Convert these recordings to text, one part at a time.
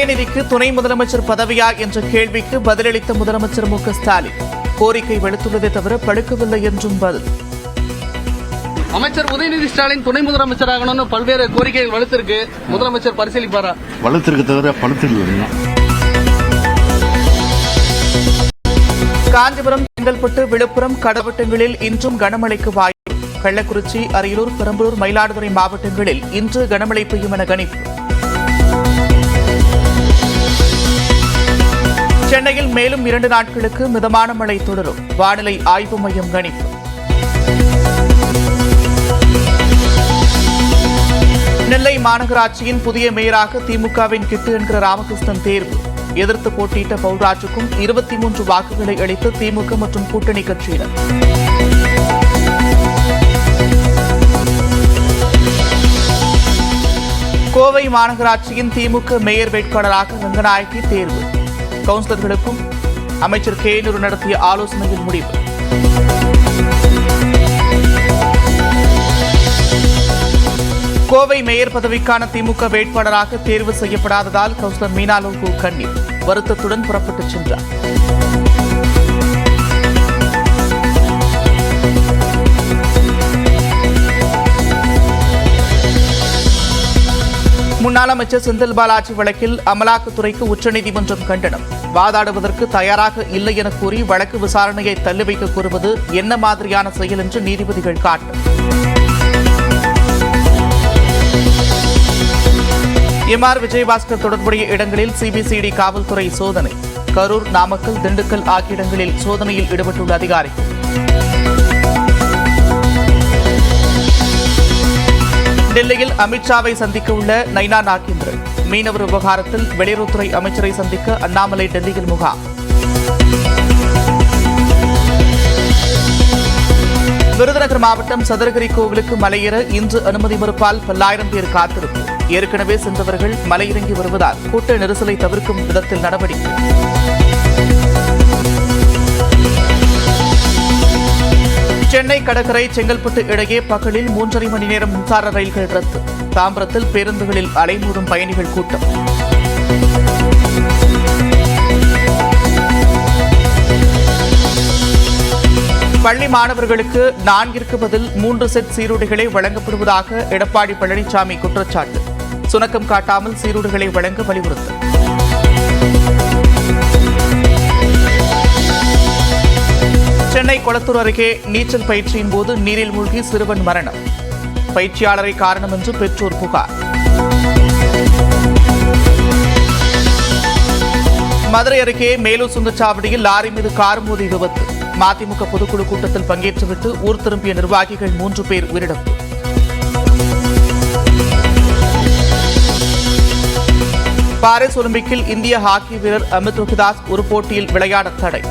உதயநிதிக்கு துணை முதலமைச்சர் பதவியா என்ற கேள்விக்கு பதிலளித்த முதலமைச்சர் மு.க.ஸ்டாலின் கோரிக்கை வெளுத்துள்ளதை தவிர படுக்கவில்லை என்றும் பதில். அமைச்சர் உதயநிதி ஸ்டாலின் துணை முதலமைச்சராகணும்னு பல்வேறு கோரிக்கைகள் வலுத்திருக்கு. முதலமைச்சர் பரிசீலிப்பாரா? வலுத்திருக்கு தவிர படுத்தில்லை. காஞ்சிபுரம், செங்கல்பட்டு, விழுப்புரம், கடவட்டங்களில் இன்றும் கனமழைக்கு வாய்ப்பு. கள்ளக்குறிச்சி, அரியலூர், பெரம்பலூர், மயிலாடுதுறை மாவட்டங்களில் இன்று கனமழை பெய்யும் என கணிப்பு. சென்னையில் மேலும் 2 நாட்களுக்கு மிதமான மழை தொடரும். வானிலை ஆய்வு மையம் கணிப்பு. நெல்லை மாநகராட்சியின் புதிய மேயராக திமுகவின் கிட்டு என்கிற ராமகிருஷ்ணன் தேர்வு. எதிர்த்து போட்டியிட்ட பவுல்ராஜுக்கும் 23 வாக்குகளை அளித்த திமுக மற்றும் கூட்டணி கட்சியினர். கோவை மாநகராட்சியின் திமுக மேயர் வேட்பாளராக ரங்கநாயகி தேர்வு. கவுன்சிலர்களுக்கும் அமைச்சர் கேனூர் நடத்திய ஆலோசனையில் முடிவு. கோவை மேயர் பதவிக்கான திமுக வேட்பாளராக தேர்வு செய்யப்படாததால் கவுன்சிலர் மீனாலோகு கண்ணீர் வருத்தத்துடன் புறப்பட்டுச் சென்றார். முன்னாள் அமைச்சர் செந்தில் பாலாஜி வழக்கில் அமலாக்கத்துறைக்கு உச்சநீதிமன்றம் கண்டனம். வாதாடுவதற்கு தயாராக இல்லை என கூறி வழக்கு விசாரணையை தள்ளி வைக்க கூறுவது என்ன மாதிரியான செயல் என்று நீதிபதிகள் காட்டும். எம்.ஆர். விஜயபாஸ்கர் தொடர்புடைய இடங்களில் சிபிசிஐடி காவல்துறை சோதனை. கரூர், நாமக்கல், திண்டுக்கல் ஆகிய இடங்களில் சோதனையில் ஈடுபட்டுள்ள அதிகாரிகள். டெல்லியில் அமித்ஷாவை சந்திக்க உள்ள நைனா நாகேந்திரன். மீனவர் விவகாரத்தில் வெளியுறவுத்துறை அமைச்சரை சந்திக்க அண்ணாமலை டெல்லியில் முகாம். விருதுநகர் மாவட்டம் சதுரகிரி கோவிலுக்கு மலையேற இன்று அனுமதி மறுப்பால் பல்லாயிரம் பேர் காத்திருப்பு. ஏற்கனவே சென்றவர்கள் மலையிறங்கி வருவதால் கூட்ட நெரிசலை தவிர்க்கும் விதத்தில் நடவடிக்கை. சென்னை கடற்கரை செங்கல்பட்டு இடையே பகலில் 3.5 மணி நேரம் மின்சார ரயில்கள் ரத்து. தாம்பரத்தில் பேருந்துகளில் அலைமோதும் பயணிகள் கூட்டம். பள்ளி மாணவர்களுக்கு 4ற்கு பதில் 3 செட் சீருடைகளை வழங்கப்படுவதாக எடப்பாடி பழனிசாமி குற்றச்சாட்டு. சுணக்கம் காட்டாமல் சீருடைகளை வழங்க வலியுறுத்தல். சென்னை கொளத்தூர் அருகே நீச்சல் பயிற்சியின் போது நீரில் மூழ்கி சிறுவன் மரணம். பயிற்சியாளரை காரணம் என்று பெற்றோர் புகார். மதுரை அருகே மேலூர் சுங்கச்சாவடியில் லாரி மீது கார் மோதி விபத்து. மதிமுக பொதுக்குழு கூட்டத்தில் பங்கேற்றுவிட்டு ஊர் திரும்பிய நிர்வாகிகள் 3 பேர் உயிரிழப்பு. பாரிஸ் ஒலிம்பிக்கில் இந்திய ஹாக்கி வீரர் அமித் ரோஹிதாஸ் ஒரு போட்டியில் விளையாட தடை.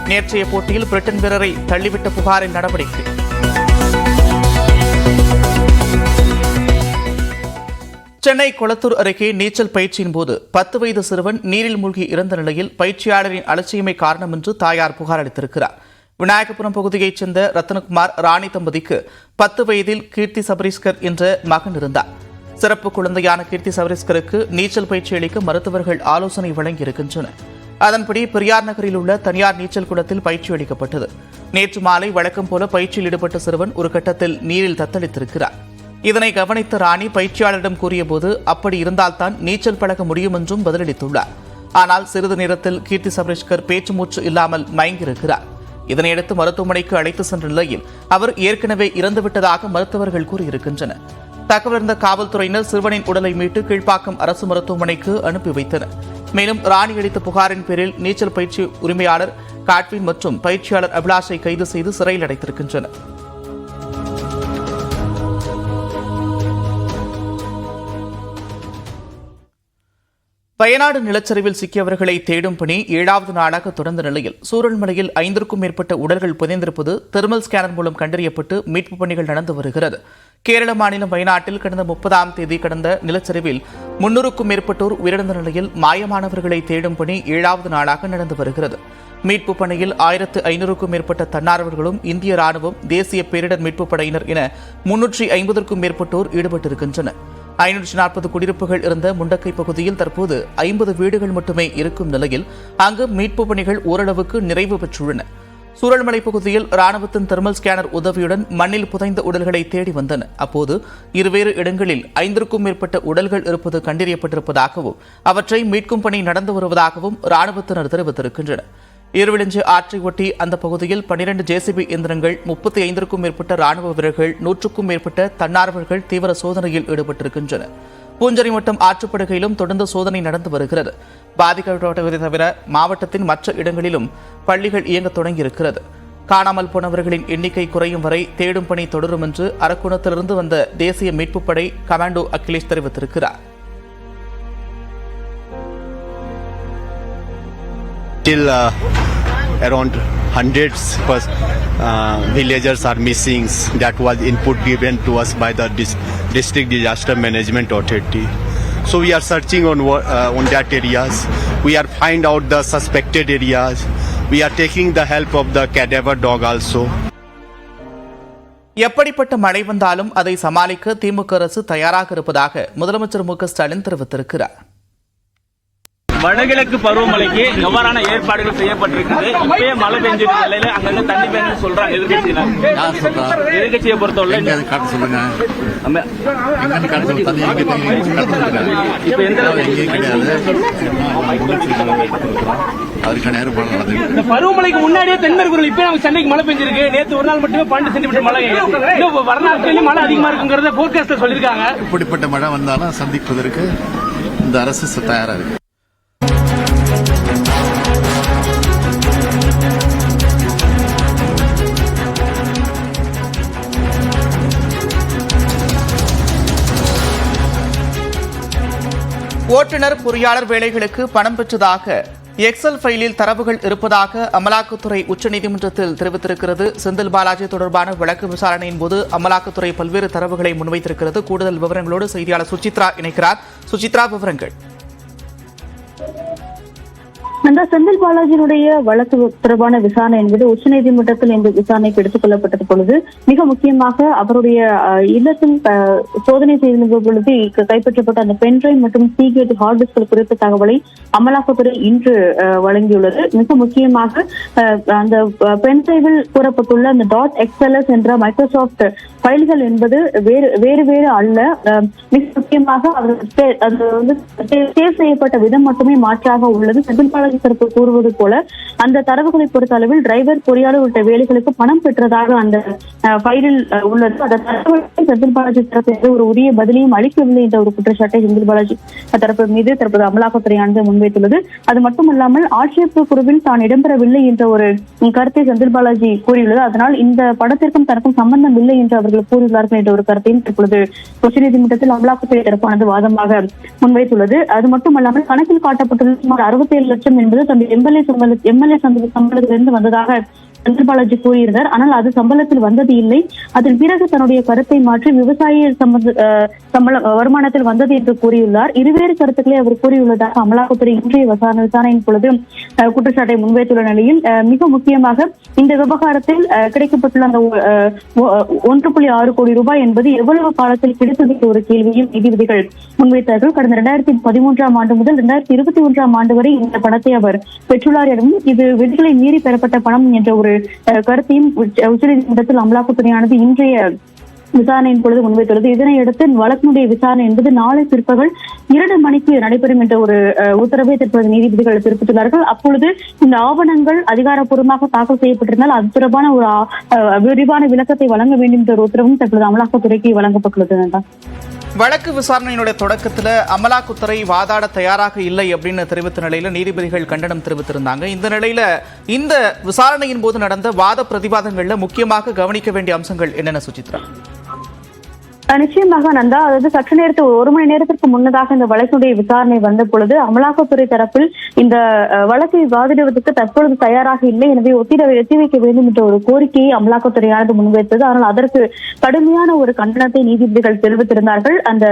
நேற்றைய போட்டியில் பிரிட்டன் வீரரை தள்ளிவிட்ட புகாரில் நடவடிக்கை. சென்னை கொளத்தூர் அருகே நீச்சல் பயிற்சியின் போது 10 வயது சிறுவன் நீரில் மூழ்கி இறந்த நிலையில் பயிற்சியாளரின் அலட்சியமே காரணம் என்று தாயார் புகார் அளித்திருக்கிறார். விநாயகபுரம் பகுதியைச் சேர்ந்த ரத்னகுமார் ராணி தம்பதிக்கு 10 வயதில் கீர்த்தி சபரீஸ்கர் என்ற மகன் இருந்தார். சிறப்பு குழந்தையான கீர்த்தி சபரீஸ்கருக்கு நீச்சல் பயிற்சி அளிக்க மருத்துவர்கள் ஆலோசனை வழங்கியிருக்கின்றனர். அதன்படி பெரியார் நகரில் உள்ள தனியார் நீச்சல் குளத்தில் பயிற்சி அளிக்கப்பட்டது. நேற்று மாலை வழக்கம் போல பயிற்சியில் ஈடுபட்ட சிறுவன் ஒரு கட்டத்தில் நீரில் தத்தளித்திருக்கிறார். இதனை கவனித்த ராணி பயிற்சியாளரிடம் கூறியபோது அப்படி இருந்தால்தான் நீச்சல் பழக முடியும் என்றும் பதிலளித்துள்ளார். ஆனால் சிறிது நேரத்தில் கீர்த்தி சபரீஸ்கர் பேச்சு மூச்சு இல்லாமல் மயங்கியிருக்கிறார். இதனையடுத்து மருத்துவமனைக்கு அழைத்து சென்ற நிலையில் அவர் ஏற்கனவே இறந்துவிட்டதாக மருத்துவர்கள் கூறியிருக்கின்றனர். தகவலறிந்த காவல்துறையினர் சிறுவனின் உடலை மீட்டு கீழ்ப்பாக்கம் அரசு மருத்துவமனைக்கு அனுப்பி வைத்தனர். மேலும் ராணி அளித்த புகாரின் பேரில் நீச்சல் பயிற்சி உரிமையாளர் காட்வின் மற்றும் பயிற்சியாளர் அபிலாஷை கைது செய்து சிறையில் அடைத்திருக்கின்றனர். வயநாடு நிலச்சரிவில் சிக்கியவர்களை தேடும் பணி 7வது நாளாக தொடர்ந்த நிலையில் சூரல்மலையில் 5க்கும் மேற்பட்ட உடல்கள் புதைந்திருப்பது தெர்மல் ஸ்கேனர் மூலம் கண்டறியப்பட்டு மீட்பு பணிகள் நடந்து வருகிறது. கேரள மாநிலம் வயநாட்டில் கடந்த 30ஆம் தேதி கடந்த நிலச்சரிவில் 300க்கும் மேற்பட்டோர் உயிரிழந்த நிலையில் மாயமானவர்களை தேடும் பணி 7வது நாளாக நடந்து வருகிறது. மீட்பு பணியில் 1500க்கும் மேற்பட்ட தன்னார்வலர்களும் இந்திய ராணுவம், தேசிய பேரிடர் மீட்புப் படையினர் என 350க்கும் மேற்பட்டோர் ஈடுபட்டிருக்கின்றனர். 540 குடியிருப்புகள் இருந்த முண்டக்கை பகுதியில் தற்போது 50 வீடுகள் மட்டுமே இருக்கும் நிலையில் அங்கு மீட்பு பணிகள் ஓரளவுக்கு நிறைவு பெற்றுள்ளன. சூரல்மலை பகுதியில் ராணுவத்தின் தெர்மல் ஸ்கேனர் உதவியுடன் மண்ணில் புதைந்த உடல்களை தேடி வந்தன. அப்போது இருவேறு இடங்களில் 5க்கும் மேற்பட்ட உடல்கள் இருப்பது கண்டறியப்பட்டிருப்பதாகவும் அவற்றை மீட்கும் பணி நடந்து வருவதாகவும் ராணுவத்தினர் தெரிவித்திருக்கின்றனர். இருவிளிஞ்சி ஆற்றை ஒட்டி அந்த பகுதியில் 12 ஜேசிபி இயந்திரங்கள், 35க்கும் மேற்பட்ட ராணுவ வீரர்கள், 100க்கும் மேற்பட்ட தன்னார்வலர்கள் தீவிர சோதனையில் ஈடுபட்டிருக்கின்றனர். பூஞ்சரி மட்டம் ஆற்றுப்படுகையிலும் தொடர்ந்து சோதனை நடந்து வருகிறது. பாதிக்கப்பட்டவரை தவிர மாவட்டத்தின் மற்ற இடங்களிலும் பள்ளிகள் இயங்க தொடங்கியிருக்கிறது. காணாமல் போனவர்களின் எண்ணிக்கை குறையும் வரை தேடும் பணி தொடரும் என்று அரக்கோணத்திலிருந்து வந்த தேசிய மீட்புப் படை கமாண்டோ அகிலேஷ் தெரிவித்திருக்கிறார். Till around hundreds villagers are missing. That was input given to us by the district disaster management authority. So we are searching on that areas. We are find out the suspected areas. We are taking the help of the cadaver dog also. எப்படிப்பட்ட மழை வந்தாலும் அதை சமாளிக்க திமுக அரசு தயாராக இருப்பதாக முதலமைச்சர் மு க ஸ்டாலின் தெரிவித்திருக்கிறார். வடகிழக்கு பருவமழைக்கு எவ்வாறான ஏற்பாடுகள் செய்யப்பட்டிருக்கிறது? இப்பயே மழை பெஞ்சிருக்க நிலையில அங்கங்க தண்ணி பெய்யுன்னு சொல்றாங்க எதிர்கட்சியினர். எதிர்கட்சியை பொறுத்தவரை இப்ப எந்த இந்த பருவமழைக்கு முன்னாடியே தென்மேற்கு இப்ப நம்ம சென்னைக்கு மழை பெஞ்சிருக்கு. நேற்று ஒரு நாள் மட்டுமே 12 சென்டிமீட்டர் மழை. இன்னும் வரநாட்களிலும் மழை அதிகமா இருக்குங்கிறத போர்காஸ்ட்ல சொல்லியிருக்காங்க. இப்படிப்பட்ட மழை வந்தாலும் சந்திப்பதற்கு இந்த அரசு தயாரா இருக்கு. ஓட்டுநர் பொறியாளர் வேலைகளுக்கு பணம் பெற்றதாக எக்ஸல் ஃபைலில் தரவுகள் இருப்பதாக அமலாக்கத்துறை உச்சநீதிமன்றத்தில் தெரிவித்திருக்கிறது. செந்தில் பாலாஜி தொடர்பான வழக்கு விசாரணையின் போது அமலாக்கத்துறை பல்வேறு தரவுகளை முன்வைத்திருக்கிறது. கூடுதல் விவரங்களோடு செய்தியாளர் சுசித்ரா இணைக்கிறார். சுசித்ரா, விவரங்கள். அந்த செந்தில் பாலாஜியினுடைய வழக்கு தொடர்பான விசாரணை என்பது உச்சநீதிமன்றத்தில் இந்த விசாரணைக்கு எடுத்துக் கொள்ளப்பட்டது பொழுது மிக முக்கியமாக அவருடைய இல்லத்தில் சோதனை செய்த பொழுது கைப்பற்றப்பட்ட அந்த பென்ட்ரைவ் மற்றும் சீக்ரெட் ஹார்ட் டிஸ்க் குறித்த தகவலை அமலாக்கத்துறை இன்று வழங்கியுள்ளது. மிக முக்கியமாக அந்த பென்ட்ரைவில் கூறப்பட்டுள்ள அந்த .xls என்ற மைக்ரோசாப்ட் ஃபைல்கள் என்பது வேறு அல்ல. மிக முக்கியமாக அது வந்து சேவ் செய்யப்பட்ட விதம் மட்டுமே மாற்றாக உள்ளது. செந்தில் பாலாஜி தரப்பு கூறுவது போல அந்த தரவுகளை பொறுத்த அளவில் டிரைவர், பொறியாளர் உள்ளிட்ட வேலைகளுக்கு பணம் பெற்றதாக அந்த ஃபைலில் உள்ளது. அந்த தரவுகளை செந்தில் பாலாஜி தரப்பு ஒரு உரிய பதிலையும் அளிக்கவில்லை என்ற ஒரு குற்றச்சாட்டை செந்தில் பாலாஜி தரப்பு மீது தற்போது அமலாக்கத்துறையானது முன்வைத்துள்ளது. அது மட்டுமல்லாமல் ஆட்சேர்ப்பு குழுவில் தான் இடம்பெறவில்லை என்ற ஒரு கருத்தை செந்தில் பாலாஜி கூறியுள்ளது. அதனால் இந்த படத்திற்கும் தனக்கும் சம்பந்தம் இல்லை என்று அவர்கள் கூறியுள்ளார்கள் என்ற ஒரு கருத்தையும் தற்பொழுது உச்சநீதிமன்றத்தில் அமலாக்கத்துறை தரப்பானது வாதமாக முன்வைத்துள்ளது. அது மட்டுமல்லாமல் கணக்கில் காட்டப்பட்டுள்ள சுமார் 67 லட்சம் என்பது தன்னுடைய எம்எல்ஏ சம்பளத்திலிருந்து வந்ததாக செந்தில் பாலாஜி கூறியிருந்தார். ஆனால் அது சம்பளத்தில் வந்தது இல்லை. அதன் பிறகு தன்னுடைய கருத்தை மாற்றி விவசாய வருமானத்தில் வந்தது என்று கூறியுள்ளார். இருவேறு கருத்துக்களை அவர் கூறியுள்ளதாக அமலாக்கத்துறை இன்றைய விசாரணையின் பொழுது குற்றச்சாட்டை முன்வைத்துள்ள நிலையில் மிக முக்கியமாக இந்த விவகாரத்தில் கிடைக்கப்பட்டுள்ள அந்த 1.6 கோடி ரூபாய் என்பது எவ்வளவு காலத்தில் கிடைத்தது என்ற ஒரு கேள்வியும் நீதிபதிகள் முன்வைத்தார்கள். கடந்த 2013ஆம் ஆண்டு முதல் 2021ஆம் ஆண்டு வரை இந்த பணத்தை அவர் பெற்றுள்ளார் எனவும் இது விதிகளை மீறி பெறப்பட்ட பணம் என்ற ஒரு கருத்தையும் உச்சநீதிமன்றத்தில் அமலாக்கத்துறையானது இன்றைய விசாரணையின் பொழுது முன்வைத்துள்ளது. இதனையடுத்து வழக்கினுடைய விசாரணை என்பது நாளை பிற்பகல் 2 மணிக்கு நடைபெறும் என்ற ஒரு உத்தரவை தற்போது நீதிபதிகள் பிறப்பித்துள்ளார்கள். அப்பொழுது இந்த ஆவணங்கள் அதிகாரப்பூர்வமாக தாக்கல் செய்யப்பட்டிருந்தால் அது தொடர்பான ஒரு விரிவான விளக்கத்தை வழங்க வேண்டும் என்ற ஒரு உத்தரவும் தற்போது அமலாக்கத்துறைக்கு வழங்கப்பட்டுள்ளது. வழக்கு விசாரணையினுடைய தொடக்கத்தில் அமலாக்கத்துறை வாதாட தயாராக இல்லை அப்படின்னு தெரிவித்த நிலையில நீதிபதிகள் கண்டனம் தெரிவித்திருந்தாங்க. இந்த நிலையில இந்த விசாரணையின் போது நடந்த வாத பிரதிவாதங்கள்ல முக்கியமாக கவனிக்க வேண்டிய அம்சங்கள் என்னென்ன சுசித்ரா? நிச்சயமாக நந்தா, அதாவது சற்று நேரத்தில் 1 மணி நேரத்திற்கு முன்னதாக இந்த வழக்குடைய விசாரணை வந்த பொழுது அமலாக்கத்துறை தரப்பில் இந்த வழக்கை வாதிடுவதற்கு தற்பொழுது தயாராக இல்லை, எனவே ஒத்திவைக்க வேண்டும் என்ற ஒரு கோரிக்கையை அமலாக்கத்துறையானது முன்வைத்தது. ஆனால் அதற்கு கடுமையான ஒரு கண்டனத்தை நீதிபதிகள் தெரிவித்திருந்தார்கள். அந்த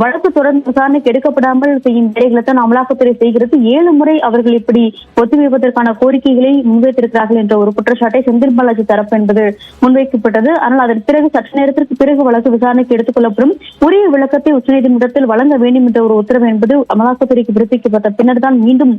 வழக்கு தொடர்ந்து விசாரணைக்கு எடுக்கப்படாமல் செய்யும் வேலைகளை தான் அமலாக்கத்துறை செய்கிறது. 7 முறை அவர்கள் இப்படி ஒத்திவைப்பதற்கான கோரிக்கைகளை முன்வைத்திருக்கிறார்கள் என்ற ஒரு குற்றச்சாட்டை செந்தில் பாலாஜி தரப்பு என்பது முன்வைக்கப்பட்டது. ஆனால் அதன் பிறகு சற்று நேரத்திற்கு பிறகு வழக்கு விசாரணைக்கு எடுத்துக் கொள்ளப்படும். உரிய விளக்கத்தை உச்சநீதிமன்றத்தில் வழங்க வேண்டும் என்ற ஒரு உத்தரவு என்பது அமலாக்கத்துறைக்கு பிறப்பிக்கப்பட்ட பின்னர் தான் மீண்டும்